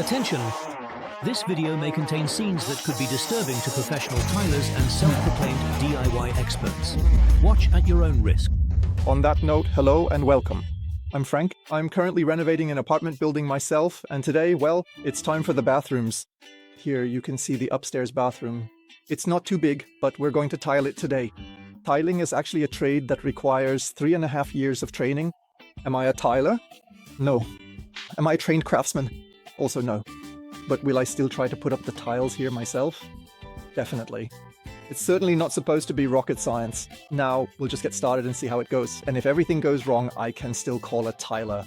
Attention! This video may contain scenes that could be disturbing to professional tilers and self-proclaimed DIY experts. Watch at your own risk. On that note, hello and welcome. I'm Frank. I'm currently renovating an apartment building myself, and today, well, it's time for the bathrooms. Here you can see the upstairs bathroom. It's not too big, but we're going to tile it today. Tiling is actually a trade that requires 3.5 years of training. Am I a tiler? No. Am I a trained craftsman? Also no. But will I still try to put up the tiles here myself? Definitely. It's certainly not supposed to be rocket science. Now, we'll just get started and see how it goes. And if everything goes wrong, I can still call a tiler.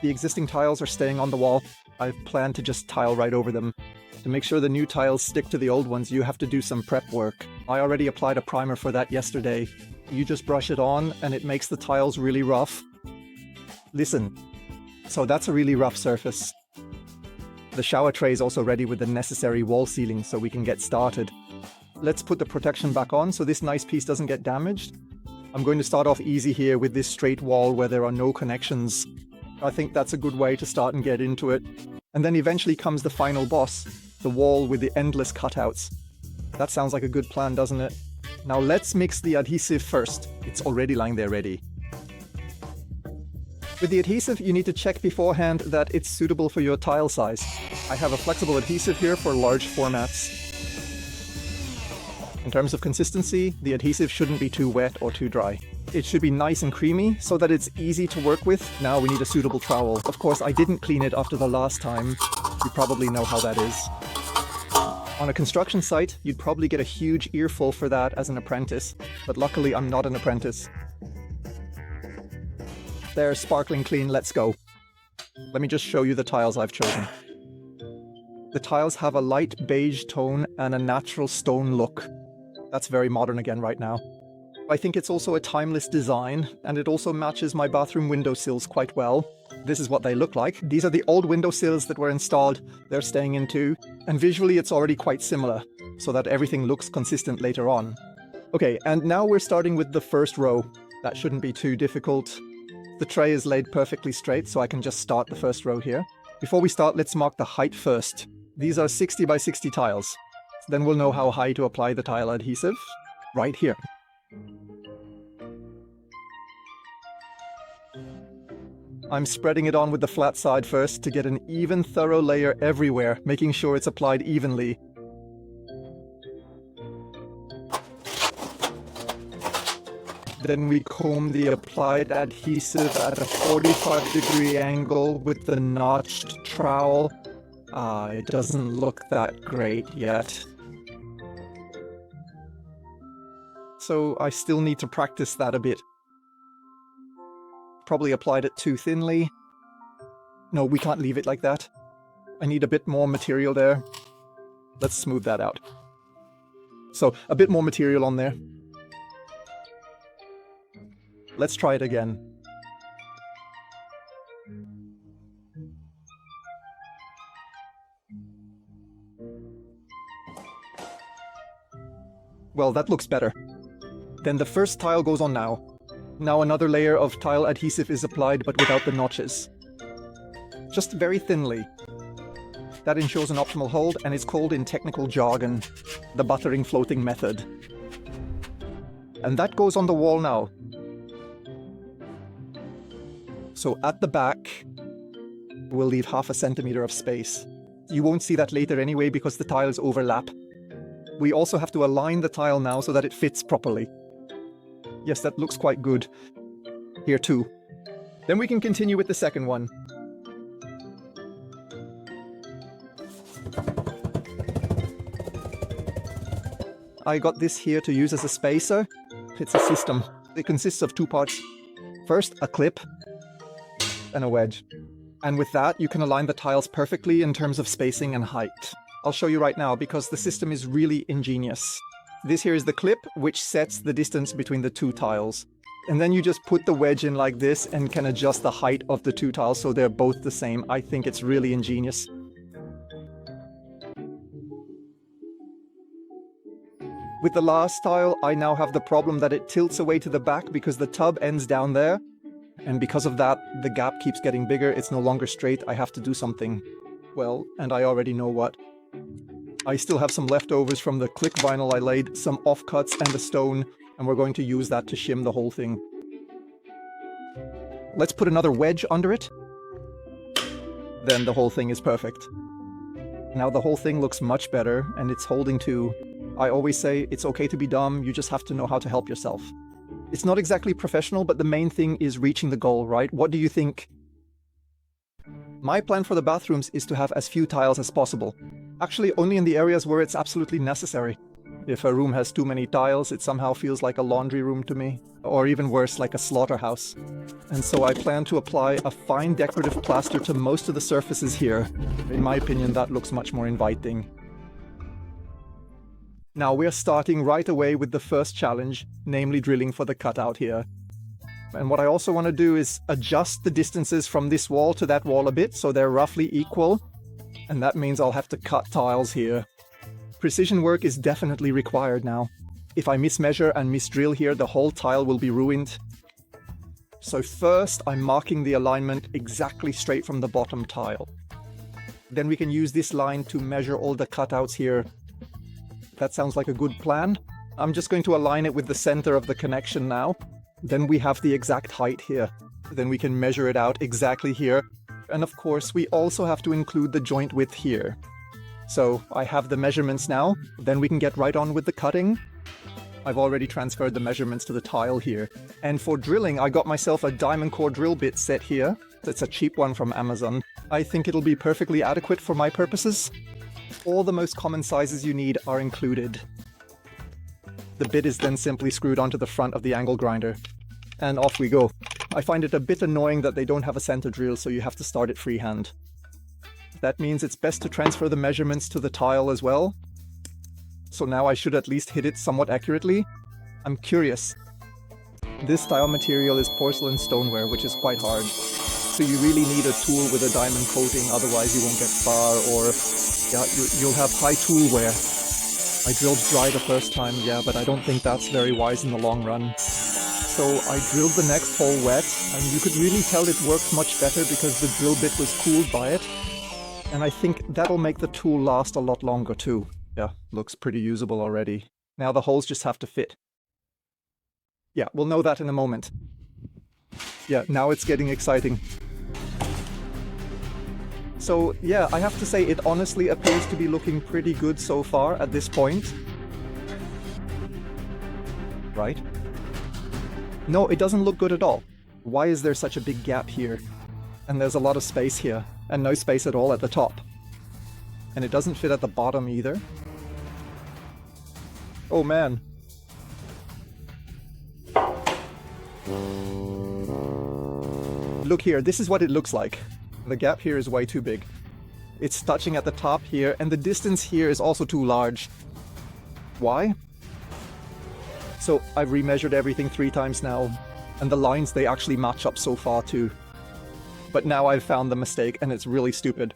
The existing tiles are staying on the wall. I've planned to just tile right over them. To make sure the new tiles stick to the old ones, you have to do some prep work. I already applied a primer for that yesterday. You just brush it on and it makes the tiles really rough. Listen. So that's a really rough surface. The shower tray is also ready with the necessary wall sealing, so we can get started. Let's put the protection back on so this nice piece doesn't get damaged. I'm going to start off easy here with this straight wall where there are no connections. I think that's a good way to start and get into it. And then eventually comes the final boss, the wall with the endless cutouts. That sounds like a good plan, doesn't it? Now let's mix the adhesive first. It's already lying there ready. With the adhesive, you need to check beforehand that it's suitable for your tile size. I have a flexible adhesive here for large formats. In terms of consistency, the adhesive shouldn't be too wet or too dry. It should be nice and creamy so that it's easy to work with. Now we need a suitable trowel. Of course, I didn't clean it after the last time. You probably know how that is. On a construction site, you'd probably get a huge earful for that as an apprentice, but luckily I'm not an apprentice. They're sparkling clean, let's go. Let me just show you the tiles I've chosen. The tiles have a light beige tone and a natural stone look. That's very modern again right now. I think it's also a timeless design, and it also matches my bathroom windowsills quite well. This is what they look like. These are the old windowsills that were installed. They're staying in too. And visually it's already quite similar, so that everything looks consistent later on. Okay, and now we're starting with the first row. That shouldn't be too difficult. The tray is laid perfectly straight, so I can just start the first row here. Before we start, let's mark the height first. These are 60 by 60 tiles. Then we'll know how high to apply the tile adhesive. Right here. I'm spreading it on with the flat side first to get an even, thorough layer everywhere, making sure it's applied evenly. Then we comb the applied adhesive at a 45-degree angle with the notched trowel. It doesn't look that great yet. So I still need to practice that a bit. Probably applied it too thinly. No, we can't leave it like that. I need a bit more material there. Let's smooth that out. So, a bit more material on there. Let's try it again. Well, that looks better. Then the first tile goes on now. Now another layer of tile adhesive is applied, but without the notches. Just very thinly. That ensures an optimal hold, and it's called in technical jargon, the buttering floating method. And that goes on the wall now. So at the back, we'll leave 0.5 centimeter of space. You won't see that later anyway because the tiles overlap. We also have to align the tile now so that it fits properly. Yes, that looks quite good. Here too. Then we can continue with the second one. I got this here to use as a spacer. It's a system. It consists of 2 parts. First, a clip and a wedge. And with that, you can align the tiles perfectly in terms of spacing and height. I'll show you right now because the system is really ingenious. This here is the clip, which sets the distance between the 2 tiles. And then you just put the wedge in like this and can adjust the height of the 2 tiles so they're both the same. I think it's really ingenious. With the last tile, I now have the problem that it tilts away to the back because the tub ends down there. And because of that, the gap keeps getting bigger. It's no longer straight. I have to do something. Well, and I already know what. I still have some leftovers from the click vinyl I laid, some offcuts and a stone, and we're going to use that to shim the whole thing. Let's put another wedge under it. Then the whole thing is perfect. Now the whole thing looks much better, and it's holding to. I always say it's okay to be dumb, you just have to know how to help yourself. It's not exactly professional, but the main thing is reaching the goal, right? What do you think? My plan for the bathrooms is to have as few tiles as possible. Actually, only in the areas where it's absolutely necessary. If a room has too many tiles, it somehow feels like a laundry room to me. Or even worse, like a slaughterhouse. And so I plan to apply a fine decorative plaster to most of the surfaces here. In my opinion, that looks much more inviting. Now we're starting right away with the first challenge, namely drilling for the cutout here. And what I also want to do is adjust the distances from this wall to that wall a bit so they're roughly equal. And that means I'll have to cut tiles here. Precision work is definitely required now. If I mismeasure and misdrill here, the whole tile will be ruined. So first, I'm marking the alignment exactly straight from the bottom tile. Then we can use this line to measure all the cutouts here. That sounds like a good plan. I'm just going to align it with the center of the connection now. Then we have the exact height here. Then we can measure it out exactly here. And of course, we also have to include the joint width here. So I have the measurements now. Then we can get right on with the cutting. I've already transferred the measurements to the tile here. And for drilling, I got myself a diamond core drill bit set here. It's a cheap one from Amazon. I think it'll be perfectly adequate for my purposes. All the most common sizes you need are included. The bit is then simply screwed onto the front of the angle grinder. And off we go. I find it a bit annoying that they don't have a center drill, so you have to start it freehand. That means it's best to transfer the measurements to the tile as well. So now I should at least hit it somewhat accurately. I'm curious. This tile material is porcelain stoneware, which is quite hard. So you really need a tool with a diamond coating, otherwise you won't get far, or yeah, you'll have high tool wear. I drilled dry the first time, yeah, but I don't think that's very wise in the long run. So I drilled the next hole wet, and you could really tell it worked much better because the drill bit was cooled by it. And I think that'll make the tool last a lot longer too. Yeah, looks pretty usable already. Now the holes just have to fit. Yeah, we'll know that in a moment. Yeah, now it's getting exciting. So yeah, I have to say it honestly appears to be looking pretty good so far at this point. Right? No, it doesn't look good at all. Why is there such a big gap here? And there's a lot of space here, and no space at all at the top. And it doesn't fit at the bottom either. Oh man. Look here, this is what it looks like. The gap here is way too big. It's touching at the top here, and the distance here is also too large. Why? So I've remeasured everything 3 times now, and the lines, they actually match up so far too. But now I've found the mistake, and it's really stupid.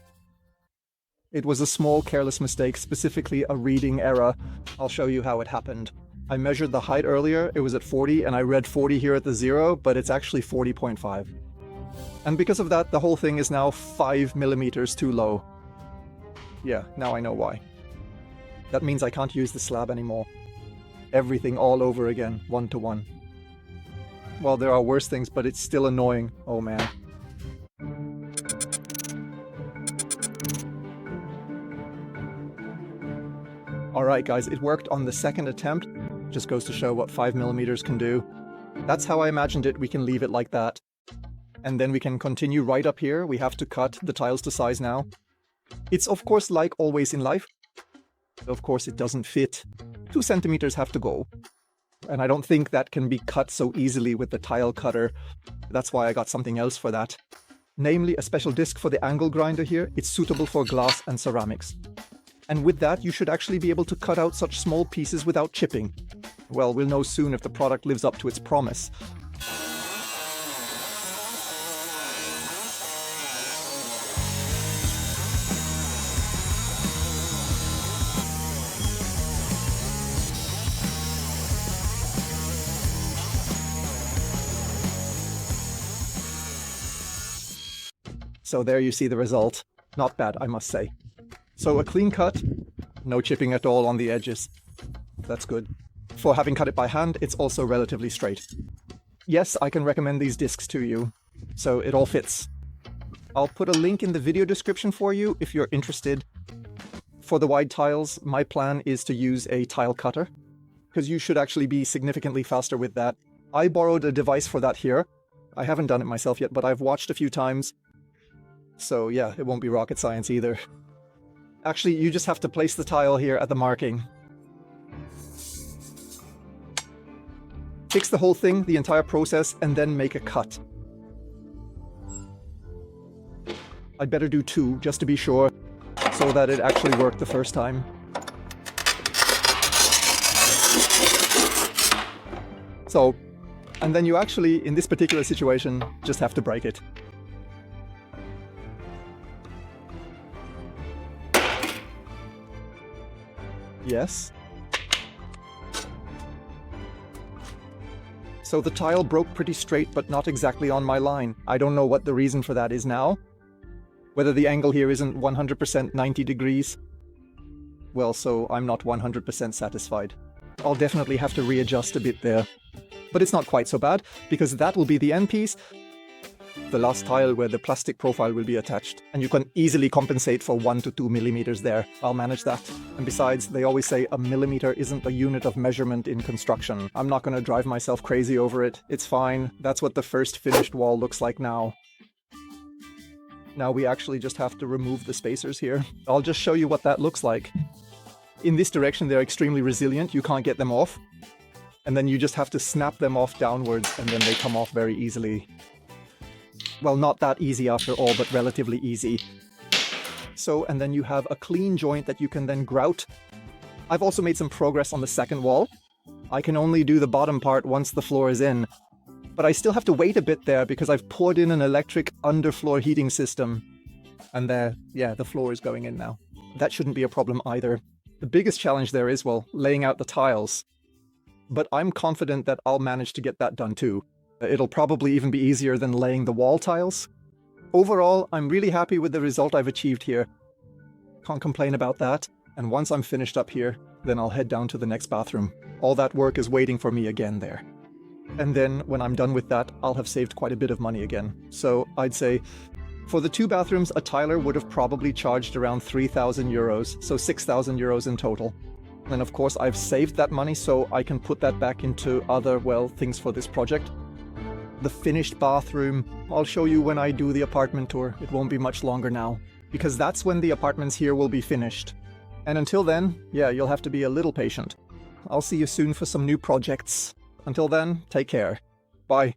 It was a small careless mistake, specifically a reading error. I'll show you how it happened. I measured the height earlier, it was at 40, and I read 40 here at the 0, but it's actually 40.5. And because of that, the whole thing is now 5 millimeters too low. Yeah, now I know why. That means I can't use the slab anymore. Everything all over again, 1-to-1. Well, there are worse things, but it's still annoying. Oh man. Alright guys, it worked on the second attempt. Just goes to show what 5 millimeters can do. That's how I imagined it. We can leave it like that. And then we can continue right up here. We have to cut the tiles to size now. It's of course like always in life. Of course it doesn't fit. 2 centimeters have to go. And I don't think that can be cut so easily with the tile cutter. That's why I got something else for that. Namely a special disc for the angle grinder here. It's suitable for glass and ceramics. And with that, you should actually be able to cut out such small pieces without chipping. Well, we'll know soon if the product lives up to its promise. So there you see the result. Not bad, I must say. So a clean cut, no chipping at all on the edges. That's good. For having cut it by hand, it's also relatively straight. Yes, I can recommend these discs to you, so it all fits. I'll put a link in the video description for you if you're interested. For the wide tiles, my plan is to use a tile cutter, because you should actually be significantly faster with that. I borrowed a device for that here. I haven't done it myself yet, but I've watched a few times. So yeah, it won't be rocket science either. Actually, you just have to place the tile here at the marking. Fix the whole thing, the entire process, and then make a cut. I'd better do 2, just to be sure, so that it actually worked the first time. So, and then you actually, in this particular situation, just have to break it. Yes. So the tile broke pretty straight, but not exactly on my line. I don't know what the reason for that is now. Whether the angle here isn't 100% 90 degrees. Well, so I'm not 100% satisfied. I'll definitely have to readjust a bit there. But it's not quite so bad, because that will be the end piece. The last tile where the plastic profile will be attached. And you can easily compensate for 1 to 2 millimeters there. I'll manage that. And besides, they always say a millimeter isn't a unit of measurement in construction. I'm not going to drive myself crazy over it. It's fine. That's what the first finished wall looks like now. Now we actually just have to remove the spacers here. I'll just show you what that looks like. In this direction, they're extremely resilient. You can't get them off. And then you just have to snap them off downwards, and then they come off very easily. Well, not that easy after all, but relatively easy. So, and then you have a clean joint that you can then grout. I've also made some progress on the second wall. I can only do the bottom part once the floor is in. But I still have to wait a bit there because I've poured in an electric underfloor heating system. And there, yeah, the floor is going in now. That shouldn't be a problem either. The biggest challenge there is, well, laying out the tiles. But I'm confident that I'll manage to get that done too. It'll probably even be easier than laying the wall tiles. Overall, I'm really happy with the result I've achieved here. Can't complain about that. And once I'm finished up here, then I'll head down to the next bathroom. All that work is waiting for me again there. And then, when I'm done with that, I'll have saved quite a bit of money again. So, I'd say, for the 2 bathrooms, a tiler would have probably charged around 3,000 euros, so 6,000 euros in total. And of course, I've saved that money so I can put that back into other, well, things for this project. The finished bathroom, I'll show you when I do the apartment tour. It won't be much longer now, because that's when the apartments here will be finished. And until then, yeah, you'll have to be a little patient. I'll see you soon for some new projects. Until then, take care. Bye.